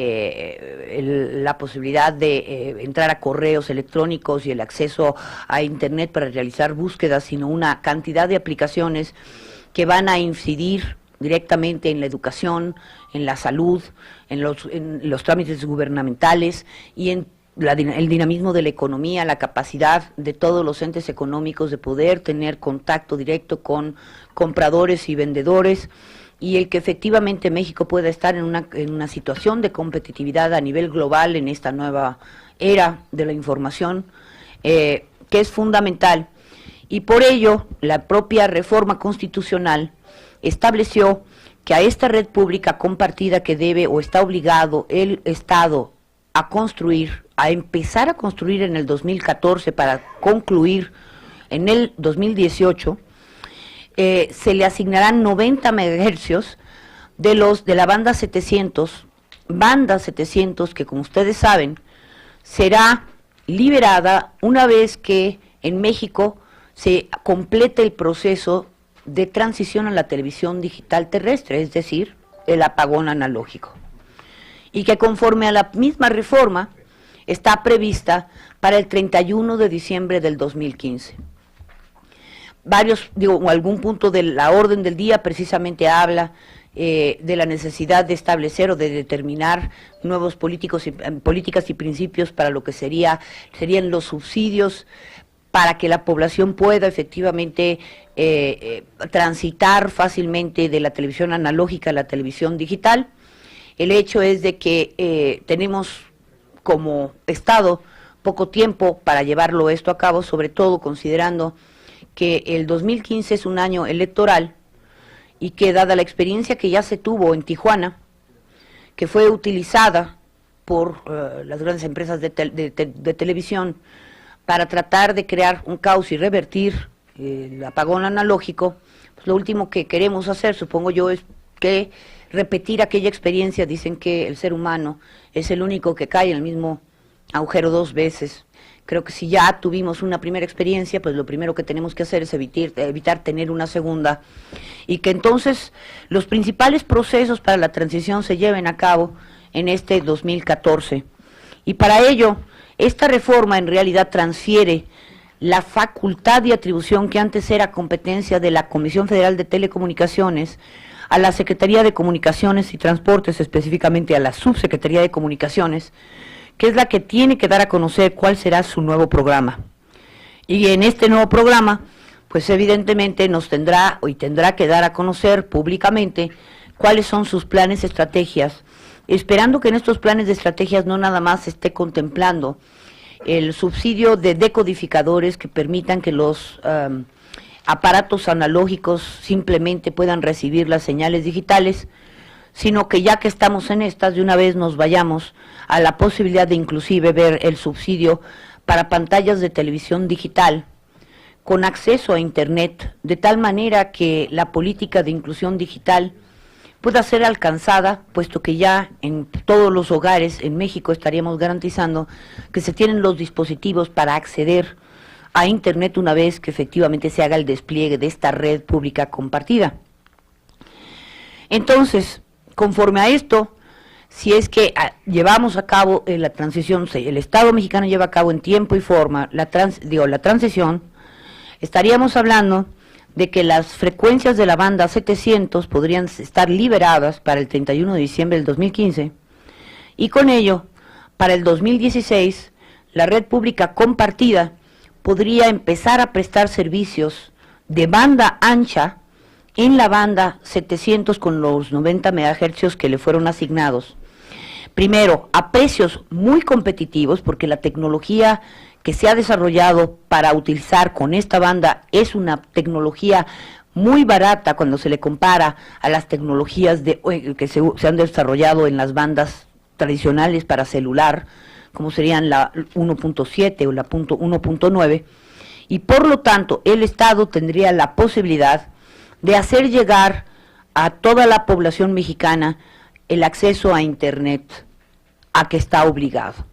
la posibilidad de entrar a correos electrónicos y el acceso a Internet para realizar búsquedas, sino una cantidad de aplicaciones que van a incidir directamente en la educación, en la salud, en los trámites gubernamentales y en el dinamismo de la economía, la capacidad de todos los entes económicos de poder tener contacto directo con compradores y vendedores, y el que efectivamente México pueda estar en una situación de competitividad a nivel global en esta nueva era de la información, que es fundamental. Y por ello, la propia reforma constitucional estableció que a esta red pública compartida que debe o está obligado el Estado a construir, a empezar a construir en el 2014 para concluir en el 2018, se le asignarán 90 megahercios de la banda 700, que como ustedes saben, será liberada una vez que en México se complete el proceso de transición a la televisión digital terrestre, es decir, el apagón analógico. Y que conforme a la misma reforma está prevista para el 31 de diciembre del 2015. Algún punto de la orden del día precisamente habla de la necesidad de establecer o de determinar nuevos políticas y principios para lo que serían los subsidios para que la población pueda efectivamente transitar fácilmente de la televisión analógica a la televisión digital. El hecho es de que tenemos como Estado poco tiempo para llevarlo esto a cabo, sobre todo considerando que el 2015 es un año electoral y que dada la experiencia que ya se tuvo en Tijuana, que fue utilizada por las grandes empresas de televisión para tratar de crear un caos y revertir el apagón analógico, pues lo último que queremos hacer, supongo yo, es que repetir aquella experiencia. Dicen que el ser humano es el único que cae en el mismo agujero dos veces. Creo que si ya tuvimos una primera experiencia, pues lo primero que tenemos que hacer es evitar tener una segunda, y que entonces los principales procesos para la transición se lleven a cabo en este 2014. Y para ello, esta reforma en realidad transfiere la facultad y atribución que antes era competencia de la Comisión Federal de Telecomunicaciones a la Secretaría de Comunicaciones y Transportes, específicamente a la Subsecretaría de Comunicaciones, que es la que tiene que dar a conocer cuál será su nuevo programa. Y en este nuevo programa, pues evidentemente tendrá que dar a conocer públicamente cuáles son sus planes, estrategias, esperando que en estos planes de estrategias no nada más se esté contemplando el subsidio de decodificadores que permitan que los aparatos analógicos simplemente puedan recibir las señales digitales, sino que ya que estamos en estas, de una vez nos vayamos a la posibilidad de inclusive ver el subsidio para pantallas de televisión digital con acceso a Internet, de tal manera que la política de inclusión digital pueda ser alcanzada, puesto que ya en todos los hogares en México estaríamos garantizando que se tienen los dispositivos para acceder a Internet una vez que efectivamente se haga el despliegue de esta red pública compartida. Entonces, conforme a esto, si es que llevamos a cabo la transición, el Estado mexicano lleva a cabo en tiempo y forma la transición, estaríamos hablando de que las frecuencias de la banda 700 podrían estar liberadas para el 31 de diciembre del 2015, y con ello, para el 2016, la red pública compartida podría empezar a prestar servicios de banda ancha en la banda 700 con los 90 MHz que le fueron asignados. Primero, a precios muy competitivos, porque la tecnología que se ha desarrollado para utilizar con esta banda es una tecnología muy barata cuando se le compara a las tecnologías que se han desarrollado en las bandas tradicionales para celular, como serían la 1.7 o la 1.9, y por lo tanto el Estado tendría la posibilidad de hacer llegar a toda la población mexicana el acceso a Internet a que está obligado.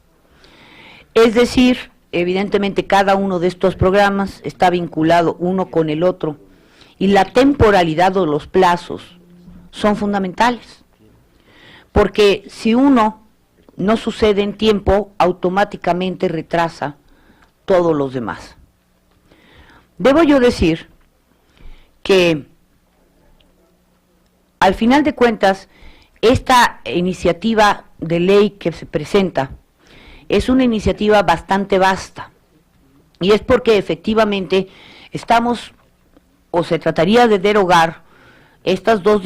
Es decir, evidentemente cada uno de estos programas está vinculado uno con el otro y la temporalidad o los plazos son fundamentales, porque si uno no sucede en tiempo, automáticamente retrasa todos los demás. Debo yo decir que al final de cuentas, esta iniciativa de ley que se presenta es una iniciativa bastante vasta, y es porque efectivamente estamos, o se trataría de derogar estas dos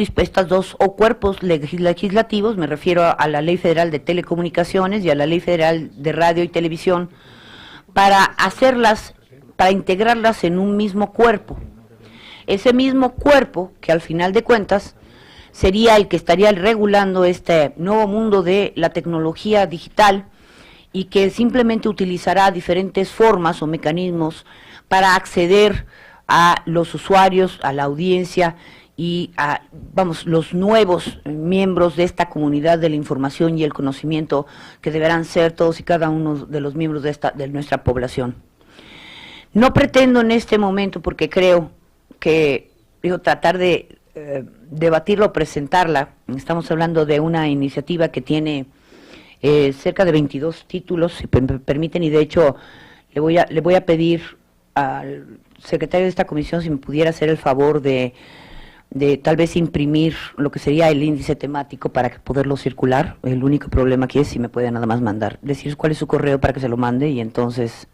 cuerpos legislativos, me refiero a la Ley Federal de Telecomunicaciones y a la Ley Federal de Radio y Televisión, para integrarlas en un mismo cuerpo. Ese mismo cuerpo que al final de cuentas sería el que estaría regulando este nuevo mundo de la tecnología digital y que simplemente utilizará diferentes formas o mecanismos para acceder a los usuarios, a la audiencia y a, los nuevos miembros de esta comunidad de la información y el conocimiento, que deberán ser todos y cada uno de los miembros de nuestra población. No pretendo en este momento, porque creo que tratar de debatirla o presentarla, estamos hablando de una iniciativa que tiene cerca de 22 títulos, si me permiten, y de hecho le voy a pedir al secretario de esta comisión si me pudiera hacer el favor de tal vez imprimir lo que sería el índice temático para poderlo circular. El único problema aquí es si me puede nada más decir cuál es su correo para que se lo mande, y entonces,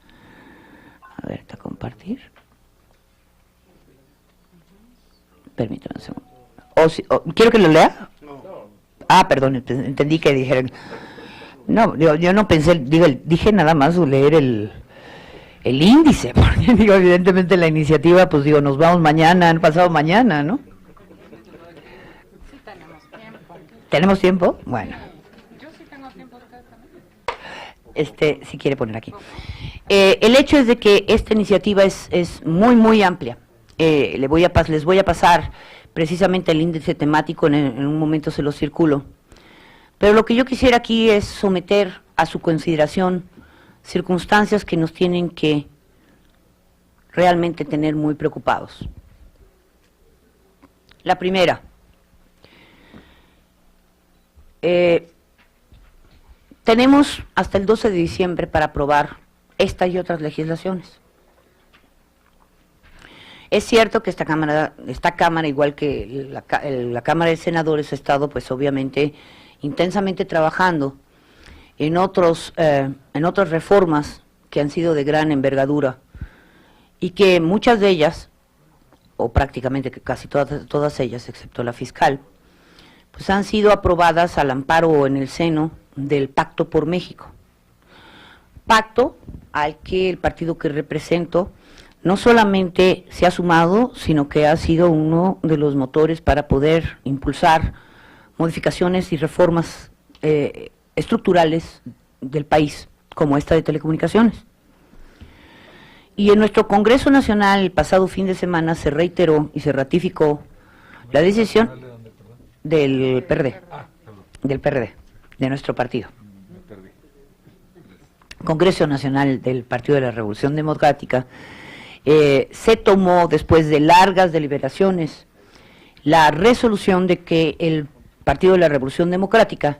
a ver, ¿está compartir? Permítame un segundo. ¿Quiero que lo lea? No. Ah, perdón, entendí que dijeron. No, yo no pensé, dije nada más leer el índice, porque evidentemente la iniciativa, pues nos vamos mañana, pasado mañana, ¿no? Sí, tenemos tiempo. ¿Tenemos tiempo? Bueno. Yo sí tengo tiempo, usted también. Si quiere poner aquí. El hecho es de que esta iniciativa es muy, muy amplia. Les voy a pasar precisamente el índice temático, en un momento se lo circulo. Pero lo que yo quisiera aquí es someter a su consideración circunstancias que nos tienen que realmente tener muy preocupados. La primera, tenemos hasta el 12 de diciembre para aprobar esta y otras legislaciones. Es cierto que esta Cámara, igual que la Cámara de Senadores, ha estado pues obviamente intensamente trabajando en otras reformas que han sido de gran envergadura, y que muchas de ellas, o prácticamente que casi todas ellas, excepto la fiscal, pues han sido aprobadas al amparo o en el seno del Pacto por México. Pacto al que el partido que represento no solamente se ha sumado, sino que ha sido uno de los motores para poder impulsar modificaciones y reformas estructurales del país, como esta de telecomunicaciones. Y en nuestro Congreso Nacional el pasado fin de semana se reiteró y se ratificó la decisión del PRD, de nuestro partido. Congreso Nacional del Partido de la Revolución Democrática, se tomó después de largas deliberaciones la resolución de que el Partido de la Revolución Democrática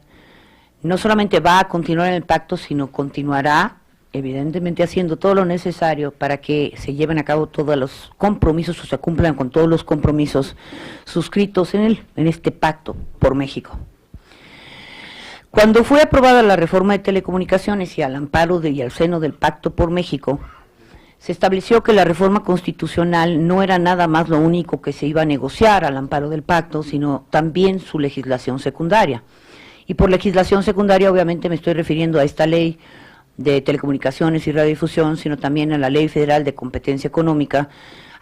no solamente va a continuar en el pacto, sino continuará evidentemente haciendo todo lo necesario para que se lleven a cabo todos los compromisos o se cumplan con todos los compromisos suscritos en este pacto por México. Cuando fue aprobada la reforma de telecomunicaciones y al amparo y al seno del Pacto por México, se estableció que la reforma constitucional no era nada más lo único que se iba a negociar al amparo del pacto, sino también su legislación secundaria. Y por legislación secundaria obviamente me estoy refiriendo a esta ley de telecomunicaciones y radiodifusión, sino también a la Ley Federal de Competencia Económica,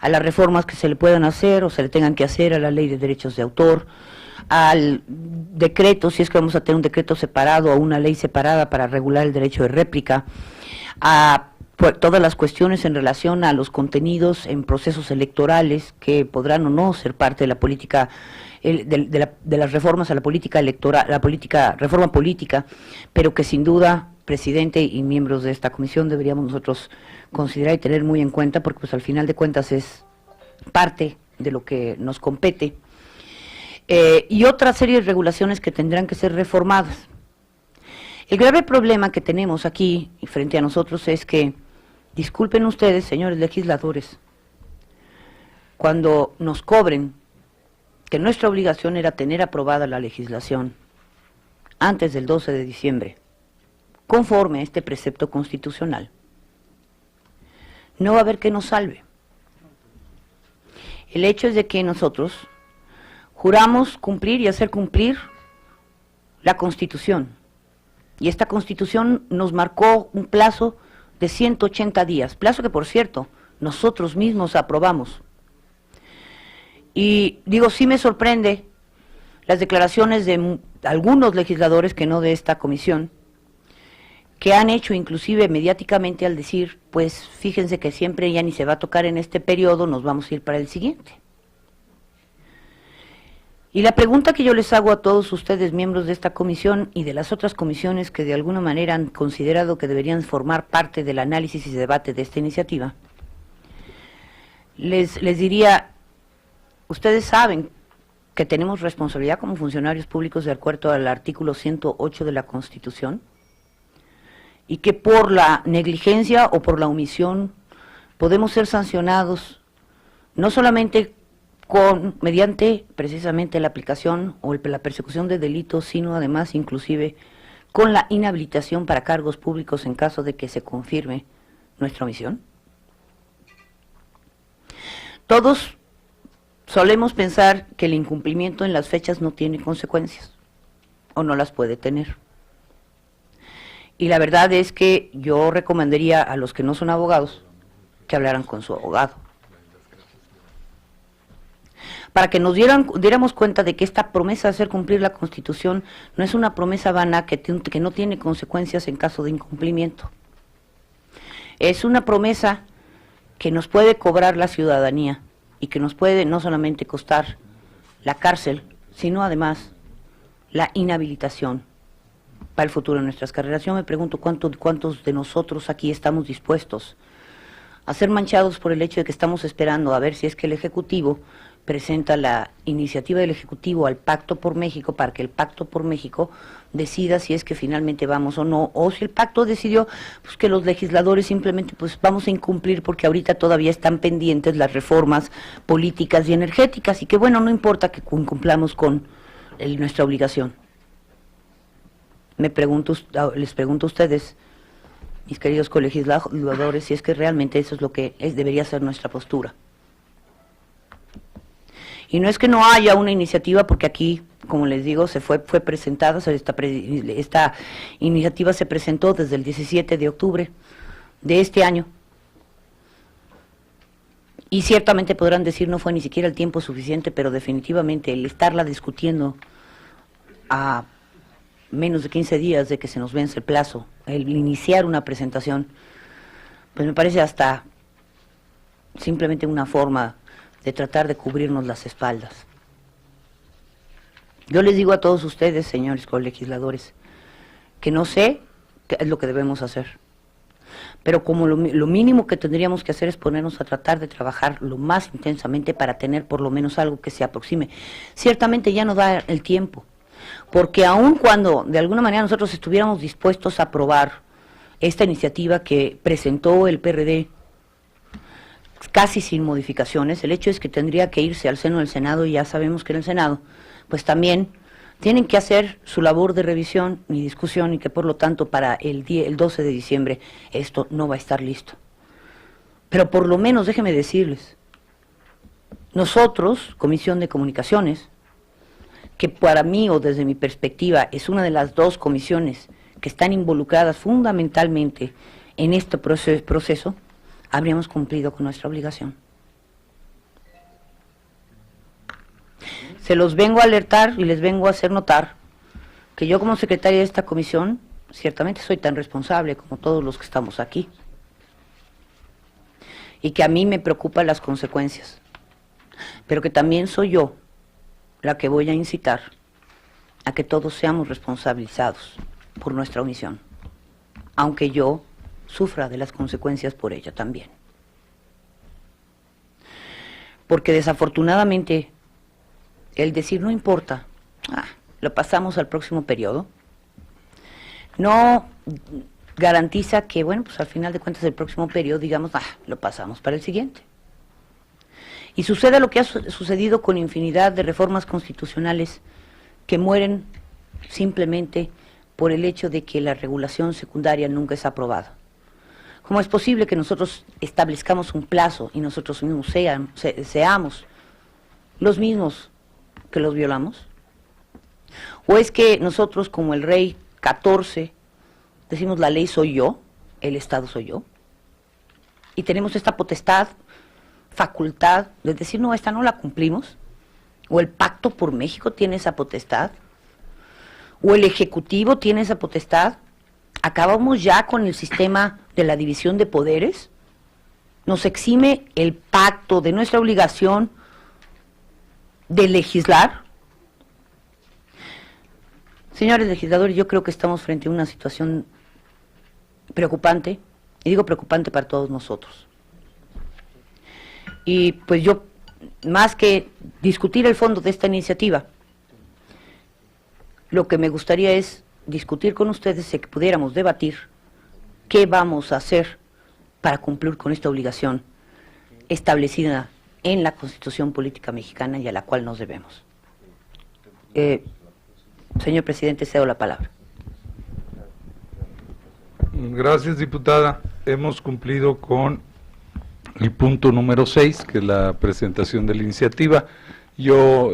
a las reformas que se le puedan hacer o se le tengan que hacer a la Ley de Derechos de Autor, al decreto, si es que vamos a tener un decreto separado o una ley separada para regular el derecho de réplica, a todas las cuestiones en relación a los contenidos en procesos electorales que podrán o no ser parte de la política, de las reformas a la política electoral, reforma política, pero que sin duda, presidente y miembros de esta comisión, deberíamos nosotros considerar y tener muy en cuenta, porque pues al final de cuentas es parte de lo que nos compete, y otra serie de regulaciones que tendrán que ser reformadas. El grave problema que tenemos aquí y frente a nosotros es que, disculpen ustedes, señores legisladores, cuando nos cobren que nuestra obligación era tener aprobada la legislación antes del 12 de diciembre, conforme a este precepto constitucional, no va a haber que nos salve. El hecho es de que nosotros juramos cumplir y hacer cumplir la Constitución, y esta Constitución nos marcó un plazo de 180 días, plazo que por cierto nosotros mismos aprobamos. Y digo, sí me sorprende las declaraciones de algunos legisladores, que no de esta comisión, que han hecho inclusive mediáticamente al decir, pues fíjense que siempre ya ni se va a tocar en este periodo, nos vamos a ir para el siguiente. Y la pregunta que yo les hago a todos ustedes, miembros de esta comisión y de las otras comisiones que de alguna manera han considerado que deberían formar parte del análisis y debate de esta iniciativa, les diría, ustedes saben que tenemos responsabilidad como funcionarios públicos de acuerdo al artículo 108 de la Constitución, y que por la negligencia o por la omisión podemos ser sancionados no solamente mediante precisamente la aplicación o la persecución de delitos, sino además inclusive con la inhabilitación para cargos públicos en caso de que se confirme nuestra omisión. Todos solemos pensar que el incumplimiento en las fechas no tiene consecuencias o no las puede tener. Y la verdad es que yo recomendaría a los que no son abogados que hablaran con su abogado, para que nos diéramos cuenta de que esta promesa de hacer cumplir la Constitución no es una promesa vana que no tiene consecuencias en caso de incumplimiento. Es una promesa que nos puede cobrar la ciudadanía y que nos puede no solamente costar la cárcel, sino además la inhabilitación para el futuro de nuestras carreras. Yo me pregunto cuántos de nosotros aquí estamos dispuestos a ser manchados por el hecho de que estamos esperando a ver si es que el Ejecutivo presenta la iniciativa del Ejecutivo al Pacto por México, para que el Pacto por México decida si es que finalmente vamos o no, o si el Pacto decidió pues que los legisladores simplemente pues vamos a incumplir porque ahorita todavía están pendientes las reformas políticas y energéticas, y que bueno, no importa que incumplamos con nuestra obligación. Les pregunto a ustedes, mis queridos colegisladores, si es que realmente eso es lo que debería ser nuestra postura. Y no es que no haya una iniciativa, porque aquí, como les digo, fue presentada, esta iniciativa se presentó desde el 17 de octubre de este año. Y ciertamente podrán decir no fue ni siquiera el tiempo suficiente, pero definitivamente el estarla discutiendo a menos de 15 días de que se nos vence el plazo, el iniciar una presentación, pues me parece hasta simplemente una forma de tratar de cubrirnos las espaldas. Yo les digo a todos ustedes, señores colegisladores, que no sé qué es lo que debemos hacer, pero como lo mínimo que tendríamos que hacer es ponernos a tratar de trabajar lo más intensamente para tener por lo menos algo que se aproxime. Ciertamente ya no da el tiempo, porque aun cuando de alguna manera nosotros estuviéramos dispuestos a aprobar esta iniciativa que presentó el PRD, casi sin modificaciones, el hecho es que tendría que irse al seno del Senado, y ya sabemos que en el Senado, pues también tienen que hacer su labor de revisión y discusión, y que por lo tanto para el 12 de diciembre esto no va a estar listo. Pero por lo menos déjenme decirles, nosotros, Comisión de Comunicaciones, que para mí o desde mi perspectiva es una de las dos comisiones que están involucradas fundamentalmente en este proceso, habríamos cumplido con nuestra obligación. Se los vengo a alertar y les vengo a hacer notar que yo como secretaria de esta comisión ciertamente soy tan responsable como todos los que estamos aquí, y que a mí me preocupan las consecuencias, pero que también soy yo la que voy a incitar a que todos seamos responsabilizados por nuestra omisión, aunque yo sufra de las consecuencias por ello también. Porque desafortunadamente el decir no importa, lo pasamos al próximo periodo, no garantiza que, bueno, pues al final de cuentas del próximo periodo digamos, lo pasamos para el siguiente. Y sucede lo que ha sucedido con infinidad de reformas constitucionales que mueren simplemente por el hecho de que la regulación secundaria nunca es aprobada. ¿Cómo es posible que nosotros establezcamos un plazo y nosotros mismos seamos los mismos que los violamos? ¿O es que nosotros, como el rey 14, decimos la ley soy yo, el Estado soy yo, y tenemos esta potestad, facultad de decir no, esta no la cumplimos? ¿O el Pacto por México tiene esa potestad? ¿O el Ejecutivo tiene esa potestad? ¿Acabamos ya con el sistema de la división de poderes? ¿Nos exime el pacto de nuestra obligación de legislar? Señores legisladores, yo creo que estamos frente a una situación preocupante, y digo preocupante para todos nosotros. Y pues yo, más que discutir el fondo de esta iniciativa, lo que me gustaría es discutir con ustedes, que pudiéramos debatir qué vamos a hacer para cumplir con esta obligación establecida en la Constitución Política Mexicana y a la cual nos debemos. Señor presidente, cedo la palabra. Gracias, diputada. Hemos cumplido con el punto número 6, que es la presentación de la iniciativa. Yo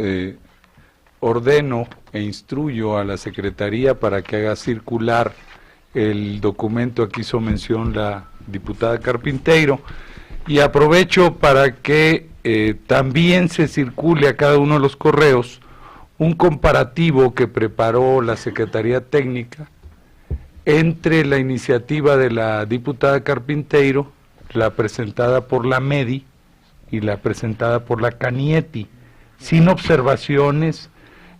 ordeno e instruyo a la Secretaría para que haga circular el documento a que hizo mención la diputada Carpinteiro, y aprovecho para que también se circule a cada uno de los correos un comparativo que preparó la Secretaría Técnica entre la iniciativa de la diputada Carpinteiro, la presentada por la MEDI y la presentada por la Canieti, sin observaciones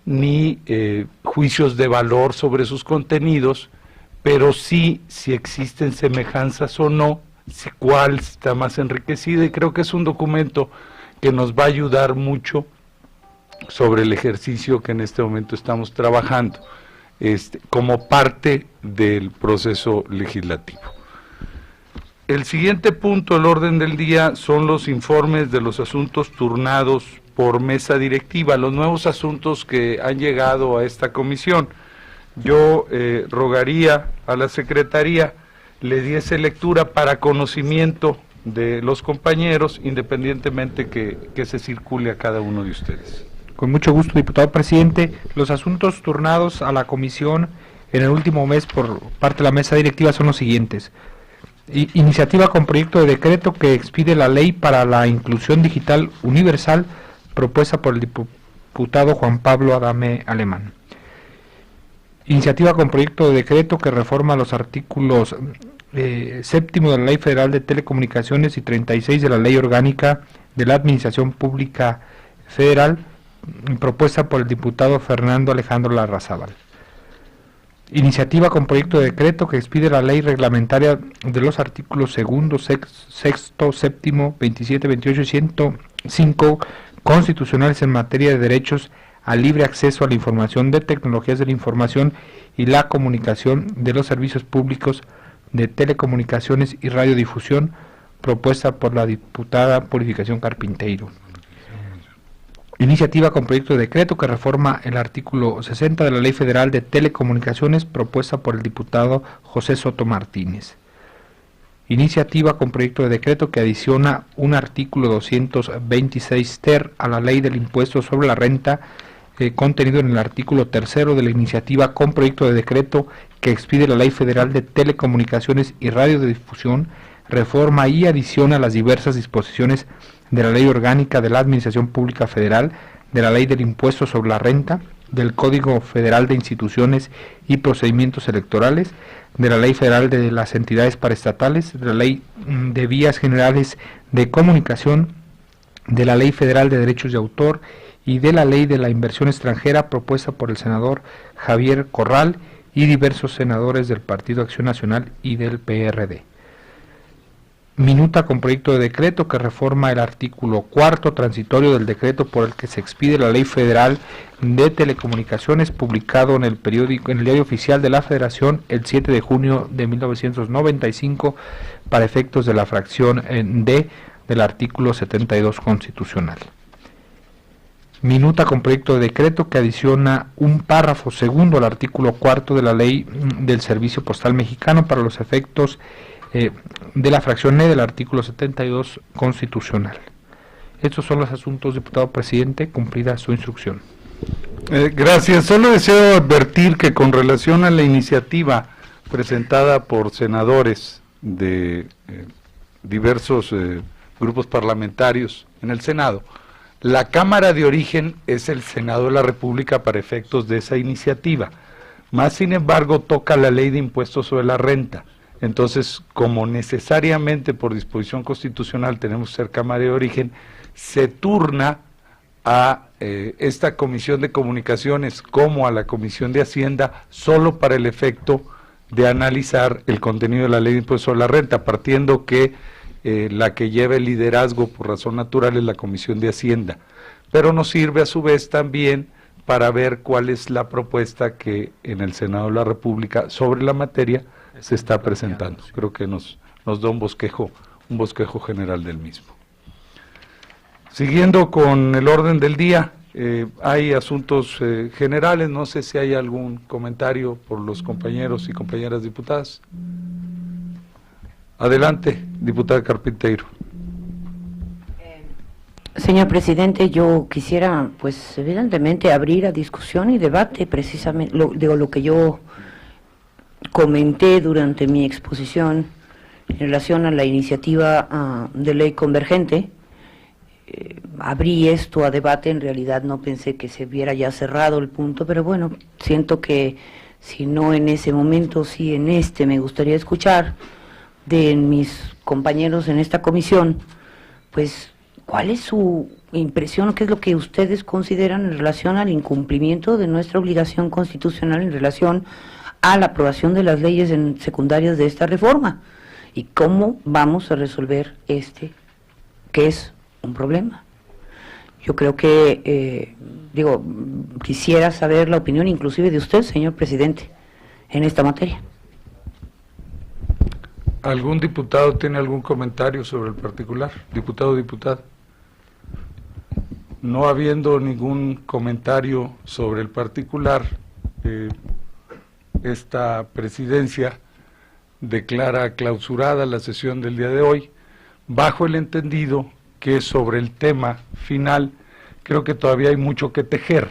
ni juicios de valor sobre sus contenidos, pero sí si existen semejanzas o no, si cuál está más enriquecida, y creo que es un documento que nos va a ayudar mucho sobre el ejercicio que en este momento estamos trabajando, como parte del proceso legislativo. El siguiente punto del orden del día son los informes de los asuntos turnados por mesa directiva, los nuevos asuntos que han llegado a esta comisión. Yo rogaría a la Secretaría le diese lectura para conocimiento de los compañeros, independientemente que se circule a cada uno de ustedes. Con mucho gusto, diputado presidente. Los asuntos turnados a la comisión en el último mes por parte de la mesa directiva son los siguientes. Iniciativa con proyecto de decreto que expide la ley para la inclusión digital universal propuesta por el diputado Juan Pablo Adame Alemán. Iniciativa con proyecto de decreto que reforma los artículos 7 de la Ley Federal de Telecomunicaciones y 36 de la Ley Orgánica de la Administración Pública Federal, propuesta por el diputado Fernando Alejandro Larrazábal. Iniciativa con proyecto de decreto que expide la ley reglamentaria de los artículos 2, 6, 7, 27, 28 y 105 constitucionales en materia de derechos al libre acceso a la información, de tecnologías de la información y la comunicación, de los servicios públicos de telecomunicaciones y radiodifusión, propuesta por la diputada Purificación Carpinteiro. Iniciativa con proyecto de decreto que reforma el artículo 60 de la Ley Federal de Telecomunicaciones, propuesta por el diputado José Soto Martínez. Iniciativa con proyecto de decreto que adiciona un artículo 226 ter a la Ley del Impuesto sobre la Renta, contenido en el artículo 3 de la iniciativa con proyecto de decreto que expide la Ley Federal de Telecomunicaciones y Radiodifusión, reforma y adiciona las diversas disposiciones de la Ley Orgánica de la Administración Pública Federal, de la Ley del Impuesto sobre la Renta, del Código Federal de Instituciones y Procedimientos Electorales, de la Ley Federal de las Entidades Paraestatales, de la Ley de Vías Generales de Comunicación, de la Ley Federal de Derechos de Autor y de la Ley de la Inversión Extranjera, propuesta por el senador Javier Corral y diversos senadores del Partido Acción Nacional y del PRD. Minuta con proyecto de decreto que reforma el artículo 4 transitorio del decreto por el que se expide la Ley Federal de Telecomunicaciones, publicado en el Diario Oficial de la Federación el 7 de junio de 1995, para efectos de la fracción D del artículo 72 constitucional. Minuta con proyecto de decreto que adiciona un párrafo segundo al artículo 4 de la Ley del Servicio Postal Mexicano para los efectos de la fracción E del artículo 72 constitucional. Estos son los asuntos, diputado presidente, cumplida su instrucción. Gracias. Solo deseo advertir que con relación a la iniciativa presentada por senadores de diversos grupos parlamentarios en el Senado, la Cámara de origen es el Senado de la República para efectos de esa iniciativa, más sin embargo toca la Ley de Impuestos sobre la Renta. Entonces, como necesariamente por disposición constitucional tenemos que ser Cámara de origen, se turna a esta Comisión de Comunicaciones como a la Comisión de Hacienda solo para el efecto de analizar el contenido de la Ley de Impuestos sobre la Renta, partiendo que la que lleva el liderazgo por razón natural es la Comisión de Hacienda, pero nos sirve a su vez también para ver cuál es la propuesta que en el Senado de la República sobre la materia se está presentando. Creo que nos da un bosquejo general del mismo. Siguiendo con el orden del día, hay asuntos generales, no sé si hay algún comentario por los compañeros y compañeras diputadas. Adelante, diputada Carpinteiro. Señor presidente, yo quisiera, pues, evidentemente abrir a discusión y debate precisamente lo que yo comenté durante mi exposición en relación a la iniciativa de ley convergente. Abrí esto a debate, en realidad no pensé que se viera ya cerrado el punto, pero bueno, siento que si no en ese momento, sí en este, me gustaría escuchar de mis compañeros en esta comisión, pues, ¿cuál es su impresión o qué es lo que ustedes consideran en relación al incumplimiento de nuestra obligación constitucional en relación a la aprobación de las leyes secundarias de esta reforma? ¿Y cómo vamos a resolver que es un problema? Yo creo que, quisiera saber la opinión inclusive de usted, señor presidente, en esta materia. ¿Algún diputado tiene algún comentario sobre el particular? Diputado o diputada. No habiendo ningún comentario sobre el particular, esta presidencia declara clausurada la sesión del día de hoy, bajo el entendido que sobre el tema final creo que todavía hay mucho que tejer.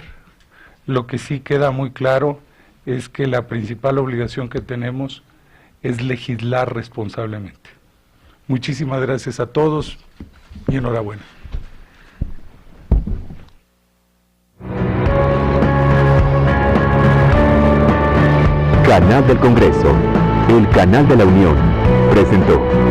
Lo que sí queda muy claro es que la principal obligación que tenemos es legislar responsablemente. Muchísimas gracias a todos y enhorabuena. Canal del Congreso, el canal de la Unión, presentó.